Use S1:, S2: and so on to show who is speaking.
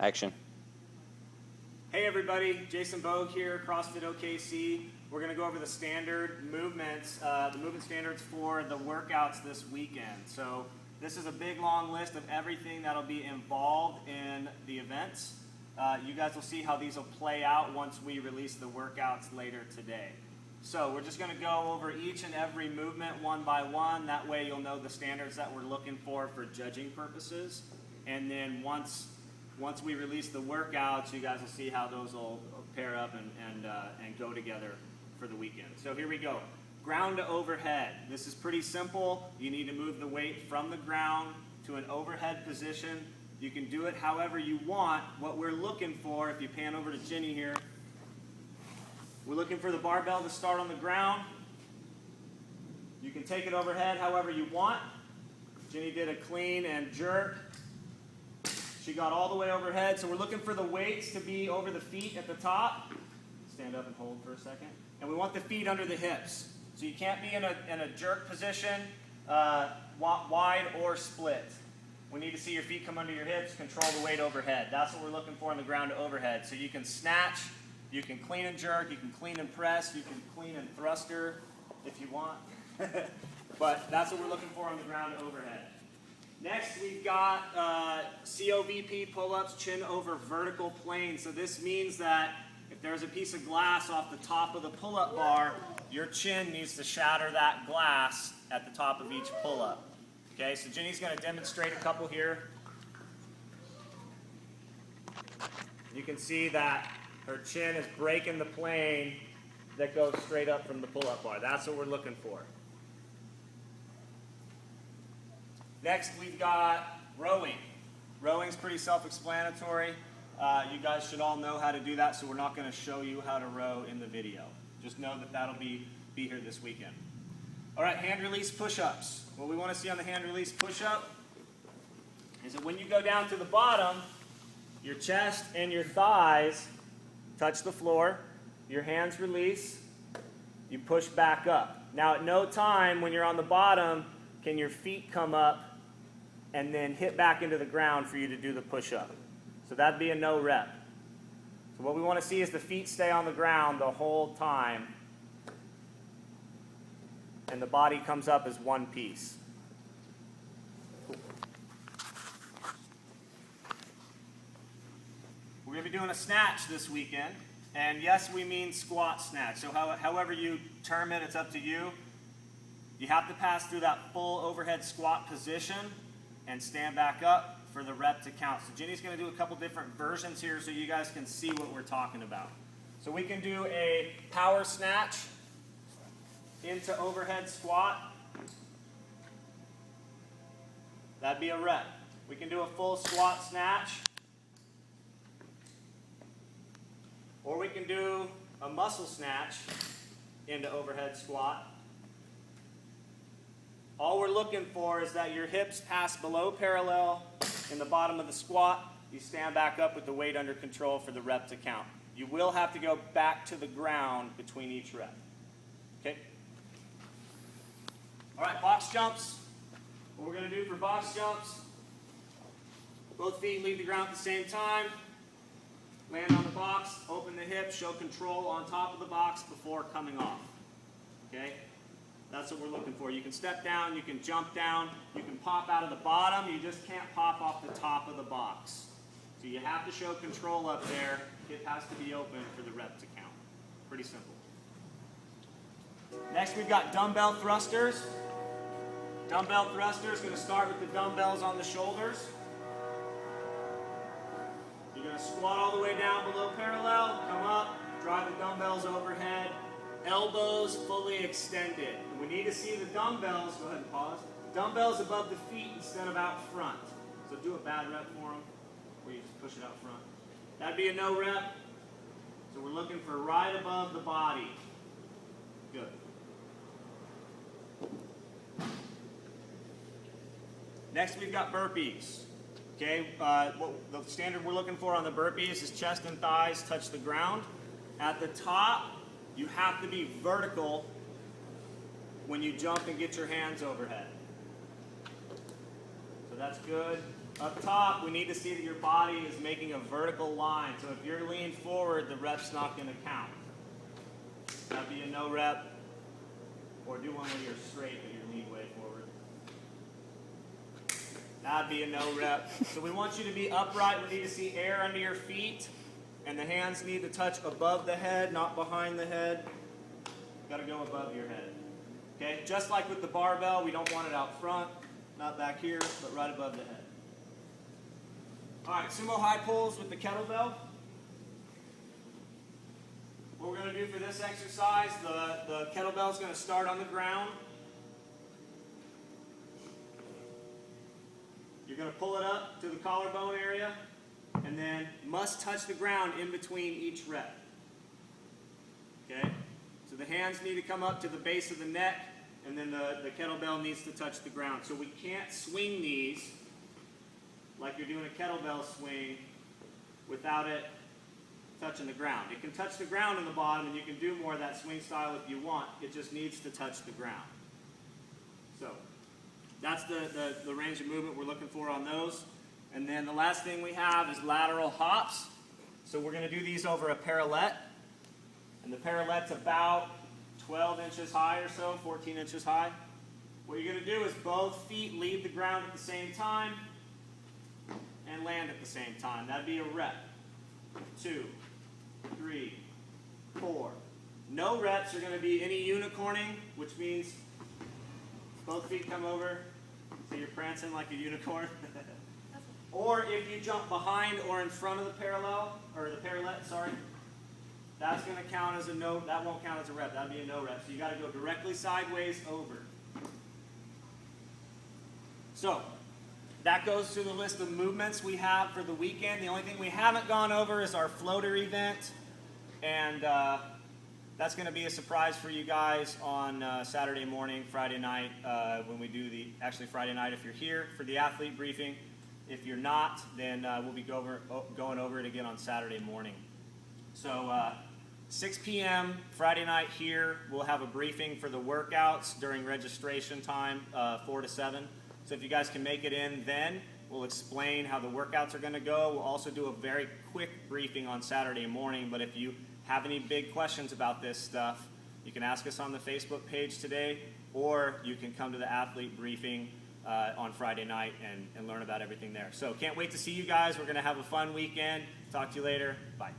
S1: Action.
S2: Hey everybody, Jason Bogue here, CrossFit OKC. We're going to go over the standard movements, the movement standards for the workouts this weekend. So this is a big long list of everything that'll be involved in the events. You guys will see how these will play out once we release the workouts later today. So we're just going to go over each and every movement one by one. That way you'll know the standards that we're looking for judging purposes. And then once we release the workouts, you guys will see how those will pair up and go together for the weekend. So here we go. Ground to overhead. This is pretty simple. You need to move the weight from the ground to an overhead position. You can do it however you want. What we're looking for, if you pan over to Ginny here, we're looking for the barbell to start on the ground. You can take it overhead however you want. Ginny did a clean and jerk. She got all the way overhead, so we're looking for the weights to be over the feet at the top. Stand up and hold for a second. And we want the feet under the hips. So you can't be in a jerk position, wide or split. We need to see your feet come under your hips, control the weight overhead. That's what we're looking for on the ground to overhead. So you can snatch, you can clean and jerk, you can clean and press, you can clean and thruster if you want. But that's what we're looking for on the ground to overhead. Next, we've got COVP pull-ups, chin over vertical plane. So this means that if there's a piece of glass off the top of the pull-up bar, your chin needs to shatter that glass at the top of each pull-up. Okay, so Ginny's going to demonstrate a couple here. You can see that her chin is breaking the plane that goes straight up from the pull-up bar. That's what we're looking for. Next, we've got rowing. Rowing's pretty self-explanatory. You guys should all know how to do that, so we're not going to show you how to row in the video. Just know that that'll be here this weekend. All right, hand release push-ups. What we want to see on the hand release push-up is that when you go down to the bottom, your chest and your thighs touch the floor, your hands release, you push back up. Now at no time when you're on the bottom can your feet come up and then hit back into the ground for you to do the push-up. So that'd be a no rep. So what we want to see is the feet stay on the ground the whole time and the body comes up as one piece. We're going to be doing a snatch this weekend. And yes, we mean squat snatch. So however you term it, it's up to you. You have to pass through that full overhead squat position and stand back up for the rep to count. So Ginny's going to do a couple different versions here so you guys can see what we're talking about. So we can do a power snatch into overhead squat. That'd be a rep. We can do a full squat snatch. Or we can do a muscle snatch into overhead squat. All we're looking for is that your hips pass below parallel in the bottom of the squat. You stand back up with the weight under control for the rep to count. You will have to go back to the ground between each rep. Okay? All right, box jumps. What we're going to do for box jumps, both feet leave the ground at the same time. Land on the box, open the hips, show control on top of the box before coming off. Okay? That's what we're looking for. You can step down, you can jump down, you can pop out of the bottom, you just can't pop off the top of the box. So you have to show control up there. Hip has to be open for the rep to count. Pretty simple. Next we've got dumbbell thrusters. Dumbbell thrusters, going to start with the dumbbells on the shoulders. You're going to squat all the way down below parallel, come up, drive the dumbbells overhead, elbows fully extended. And we need to see the dumbbells, go ahead and pause, dumbbells above the feet instead of out front. So do a bad rep for them, where you just push it out front. That'd be a no rep. So we're looking for right above the body. Good. Next we've got burpees. Okay, the standard we're looking for on the burpees is chest and thighs touch the ground. At the top, you have to be vertical when you jump and get your hands overhead. So that's good. Up top, we need to see that your body is making a vertical line. So if you're leaning forward, the rep's not going to count. That'd be a no rep. Or do one where you're straight but you're leaning way forward. That'd be a no rep. So we want you to be upright. We need to see air under your feet. And the hands need to touch above the head, not behind the head. Got to go above your head. Okay? Just like with the barbell, we don't want it out front, not back here, but right above the head. All right, sumo high pulls with the kettlebell. What we're going to do for this exercise, the kettlebell is going to start on the ground. You're going to pull it up to the collarbone area, and then must touch the ground in between each rep. Okay? So the hands need to come up to the base of the neck, and then the kettlebell needs to touch the ground. So we can't swing these like you're doing a kettlebell swing without it touching the ground. It can touch the ground in the bottom, and you can do more of that swing style if you want. It just needs to touch the ground. So that's the range of movement we're looking for on those. And then the last thing we have is lateral hops. So we're going to do these over a parallel. And the parallet's about 12 inches high or so, 14 inches high. What you're going to do is both feet leave the ground at the same time and land at the same time. That'd be a rep. 2, 3, 4. No reps are going to be any unicorning, which means both feet come over, so you're prancing like a unicorn. Or if you jump behind or in front of the parallel, or the parallel, sorry, that's going to count as a no, that won't count as a rep, that'd be a no rep. So you got to go directly sideways over. So, that goes through the list of movements we have for the weekend. The only thing we haven't gone over is our floater event, and that's going to be a surprise for you guys on Saturday morning, Friday night, when we do actually Friday night if you're here for the athlete briefing. If you're not, then we'll be going over it again on Saturday morning. So 6 p.m. Friday night here, we'll have a briefing for the workouts during registration time, 4 to 7. So if you guys can make it in then, we'll explain how the workouts are going to go. We'll also do a very quick briefing on Saturday morning, but if you have any big questions about this stuff, you can ask us on the Facebook page today, or you can come to the athlete briefing on Friday night and learn about everything there. So can't wait to see you guys. We're going to have a fun weekend. Talk to you later. Bye.